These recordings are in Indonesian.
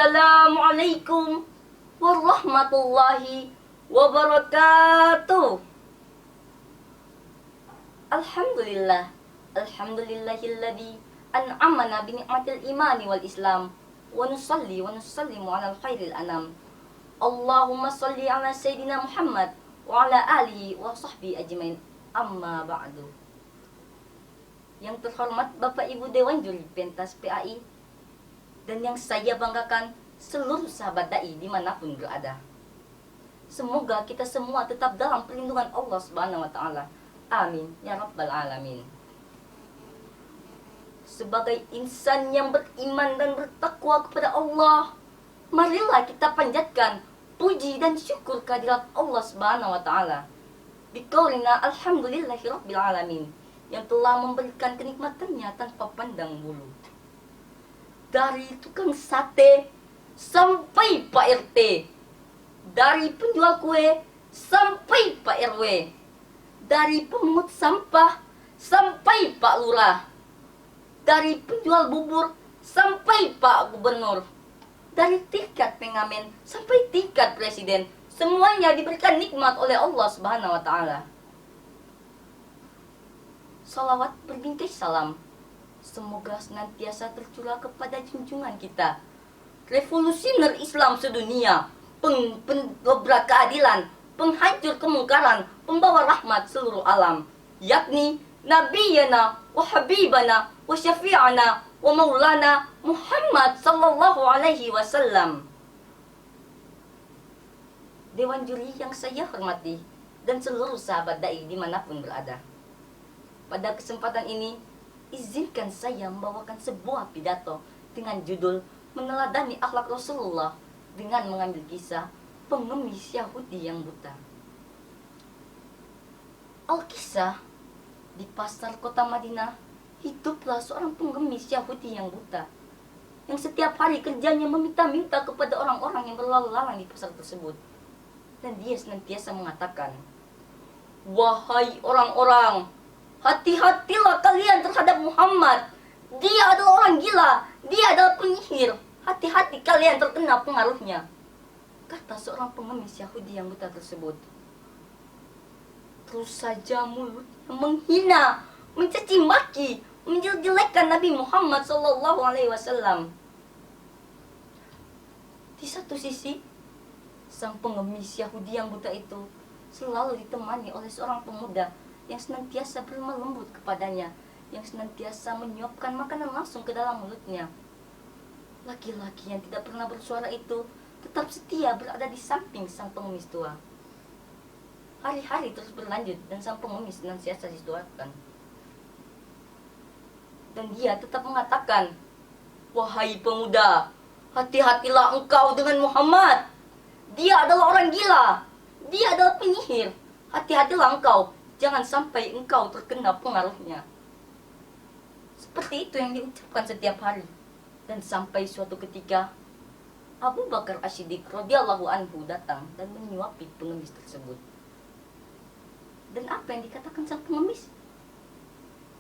Assalamualaikum warahmatullahi wabarakatuh. Alhamdulillah. Alhamdulillahilladzi an'amana bi ni'matil imani wal islam. Wa nusalli wa nusallimu ala khairil anam. Allahumma salli ala sayyidina Muhammad wa ala alihi wa sahbihi ajmain. Amma ba'du. Yang terhormat Bapak Ibu Dewan Juri Pentas PAI dan yang saya banggakan seluruh sahabat dai dimanapun berada. Semoga kita semua tetap dalam perlindungan Allah Subhanahu wa taala. Amin ya rabbal alamin. Sebagai insan yang beriman dan bertakwa kepada Allah, marilah kita panjatkan puji dan syukur kehadirat Allah Subhanahu wa taala. Biqaulina alhamdulillahi rabbil alamin, yang telah memberikan kenikmatannya tanpa pandang bulu. Dari tukang sate sampai Pak RT, dari penjual kue sampai Pak RW, dari pemungut sampah sampai Pak Lurah, dari penjual bubur sampai Pak Gubernur, dari tingkat pengamen sampai tingkat presiden, semuanya diberikan nikmat oleh Allah Subhanahu wa taala. Salawat berbingkai salam semoga senantiasa tercurah kepada junjungan kita, revolusioner Islam sedunia, pengobrak keadilan, penghancur kemungkaran, pembawa rahmat seluruh alam, yakni Nabiyana wa Habibana wa Syafi'ana wa Maulana Muhammad sallallahu alaihi wasallam. Dewan juri yang saya hormati dan seluruh sahabat dai dimanapun berada. Pada kesempatan ini, izinkan saya membawakan sebuah pidato dengan judul Meneladani Akhlak Rasulullah dengan mengambil kisah pengemis Yahudi yang buta. Alkisah, di pasar kota Madinah, hiduplah seorang pengemis Yahudi yang buta, yang setiap hari kerjanya meminta-minta kepada orang-orang yang berlalu lalang di pasar tersebut. Dan dia senantiasa mengatakan, "Wahai orang-orang, hati-hatilah kalian terhadap Muhammad. Dia adalah orang gila, dia adalah penyihir. Hati-hati kalian terkena pengaruhnya," kata seorang pengemis Yahudi yang buta tersebut. Terus saja mulut menghina, mencaci maki, menjelek-jelekan Nabi Muhammad SAW. Di satu sisi, sang pengemis Yahudi yang buta itu selalu ditemani oleh seorang pemuda yang senantiasa berlemah lembut kepadanya, yang senantiasa menyuapkan makanan langsung ke dalam mulutnya. Laki-laki yang tidak pernah bersuara itu tetap setia berada di samping sang pengemis tua. Hari-hari terus berlanjut dan sang pengemis senantiasa dituakan. Dan dia tetap mengatakan, "Wahai pemuda, hati-hatilah engkau dengan Muhammad. Dia adalah orang gila, dia adalah penyihir. Hati-hatilah engkau, jangan sampai engkau terkena pengaruhnya." Seperti itu yang diucapkan setiap hari. Dan sampai suatu ketika Abu Bakar As-Siddiq radhiyallahu anhu datang dan menyuapi pengemis tersebut. Dan apa yang dikatakan sang pengemis?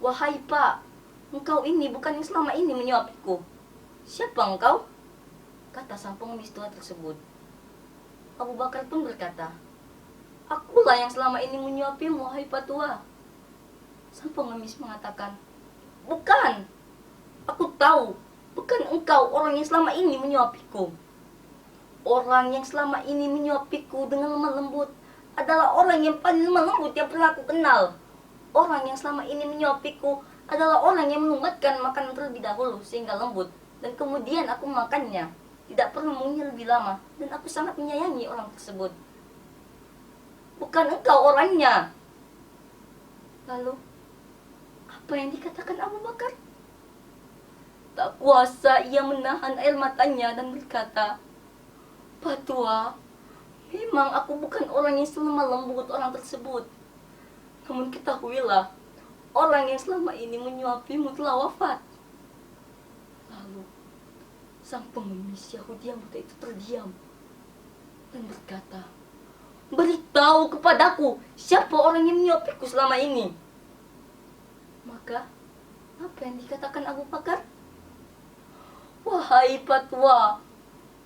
"Wahai Pak, engkau ini bukan yang selama ini menyuapiku." "Siapa engkau?" kata sang pengemis tua tersebut. Abu Bakar pun berkata, "Akulah yang selama ini menyuapimu, wahai Pak tua." Sang pengemis mengatakan, "Bukan, aku tahu, bukan engkau orang yang selama ini menyuapiku. Orang yang selama ini menyuapiku dengan lemah lembut adalah orang yang paling lemah lembut yang pernah aku kenal. Orang yang selama ini menyuapiku adalah orang yang mengumatkan makanan terlebih dahulu sehingga lembut, dan kemudian aku makannya. Tidak perlu mengunyah lebih lama, dan aku sangat menyayangi orang tersebut. Bukan engkau orangnya." Lalu, apa yang dikatakan Abu Bakar? Tak kuasa ia menahan air matanya dan berkata, "Pak tua, memang aku bukan orang yang selemah lembut orang tersebut. Namun ketahuilah, orang yang selama ini menyuapimu telah wafat." Lalu, sang pengemis Yahudi yang buta itu terdiam dan berkata, "Beritahu kepadaku, siapa orang yang menyuapiku selama ini?" Maka, apa yang dikatakan Abu Bakar? "Wahai Pak tua,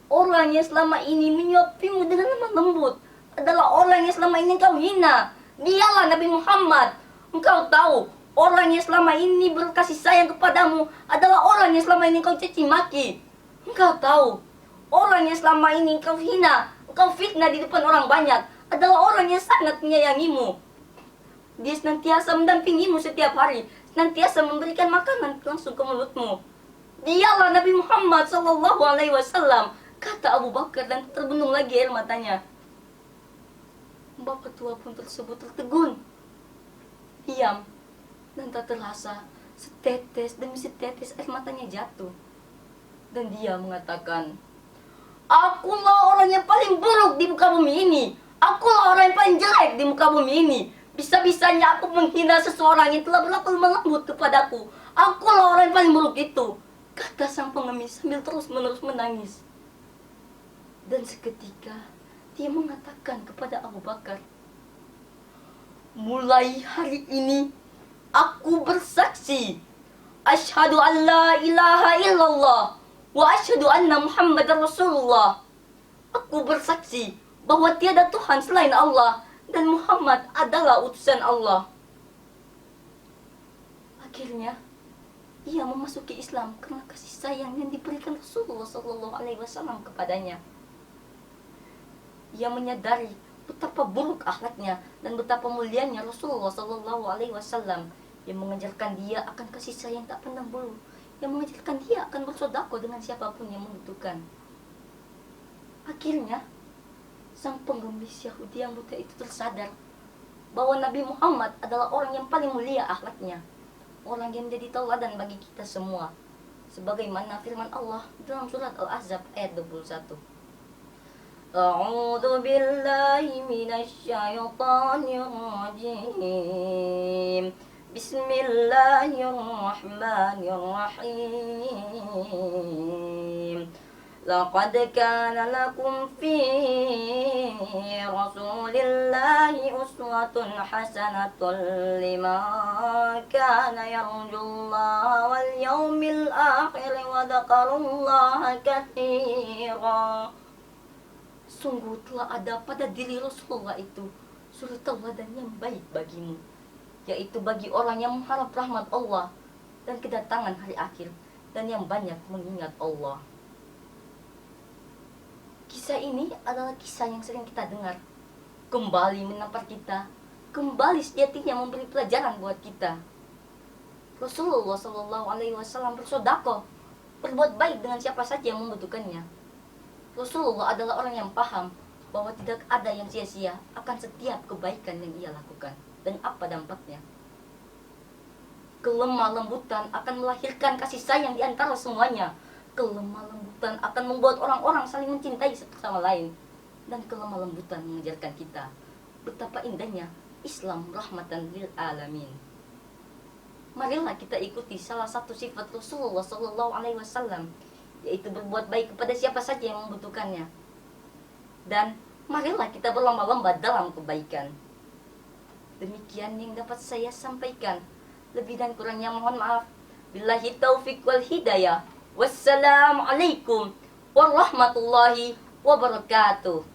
Orang yang selama ini menyuapimu dengan lemah lembut adalah orang yang selama ini engkau hina. Dialah Nabi Muhammad. Engkau tahu, orang yang selama ini berkasih sayang kepadamu adalah orang yang selama ini engkau caci maki. Engkau tahu, orang yang selama ini engkau hina, engkau fitnah di depan orang banyak adalah orang yang sangat menyayangimu. Dia senantiasa mendampingimu setiap hari, senantiasa memberikan makanan langsung ke mulutmu. Dialah Nabi Muhammad Sallallahu Alaihi Wasallam, kata Abu Bakar, dan terbendung lagi air matanya. Bapak tua pun tersebut tertegun, diam, dan tak terasa setetes demi setetes air matanya jatuh. Dan dia mengatakan, akulah orang yang paling buruk di muka bumi ini. Akulah orang yang paling jelek di muka bumi ini. Bisa-bisanya aku menghina seseorang yang telah berlaku lemah lembut kepadaku. Akulah orang yang paling buruk itu, kata sang pengemis sambil terus-menerus menangis. Dan seketika dia mengatakan kepada Abu Bakar, mulai hari ini aku bersaksi, asyhadu an la ilaha illallah wa asyhadu anna Muhammadar Rasulullah. Aku bersaksi bahwa tiada Tuhan selain Allah dan Muhammad adalah utusan Allah. Akhirnya ia memasuki Islam karena kasih sayang yang diberikan Rasulullah Sallallahu Alaihi Wasallam kepadanya. Ia menyadari betapa buruk akhlaknya dan betapa mulianya Rasulullah Sallallahu Alaihi Wasallam yang mengajarkan dia akan kasih sayang tak pandang bulu, yang mengajarkan dia akan bersedekah dengan siapapun yang membutuhkan. Akhirnya sang pengemis Yahudi yang buta itu tersadar bahwa Nabi Muhammad adalah orang yang paling mulia akhlaknya, orang yang menjadi tauladan bagi kita semua, sebagaimana firman Allah dalam surat Al-Ahzab ayat 21. A'udzu billahi minasyaitonir rajim. Bismillahirrahmanirrahim. Laqad kana lakum fi Rasulillahi uswatun hasanatun liman kana yarjullaha wal yawmil akhir wa dzakarallaha katsiran. Sungguh telah ada pada diri Rasulullah itu suri tauladan yang baik bagimu, yaitu bagi orang yang mengharap rahmat Allah dan kedatangan hari akhir, dan yang banyak mengingat Allah. Kisah ini adalah kisah yang sering kita dengar, kembali menampar kita, kembali sejatinya memberi pelajaran buat kita. Rasulullah Sallallahu Alaihi Wasallam bersedekah, berbuat baik dengan siapa saja yang membutuhkannya. Rasulullah adalah orang yang paham bahwa tidak ada yang sia-sia akan setiap kebaikan yang ia lakukan dan apa dampaknya. Kelemah lembutan akan melahirkan kasih sayang di antara semuanya. Kelemah lembutan akan membuat orang-orang saling mencintai satu sama lain. Dan kelemah lembutan mengajarkan kita betapa indahnya Islam rahmatan lil alamin. Marilah kita ikuti salah satu sifat Rasulullah Sallallahu Alaihi Wasallam, yaitu berbuat baik kepada siapa saja yang membutuhkannya. Dan marilah kita berlomba-lomba dalam kebaikan. Demikian yang dapat saya sampaikan. Lebih dan kurangnya mohon maaf. Billahi taufiq wal hidayah. Wassalamualaikum warahmatullahi wabarakatuh.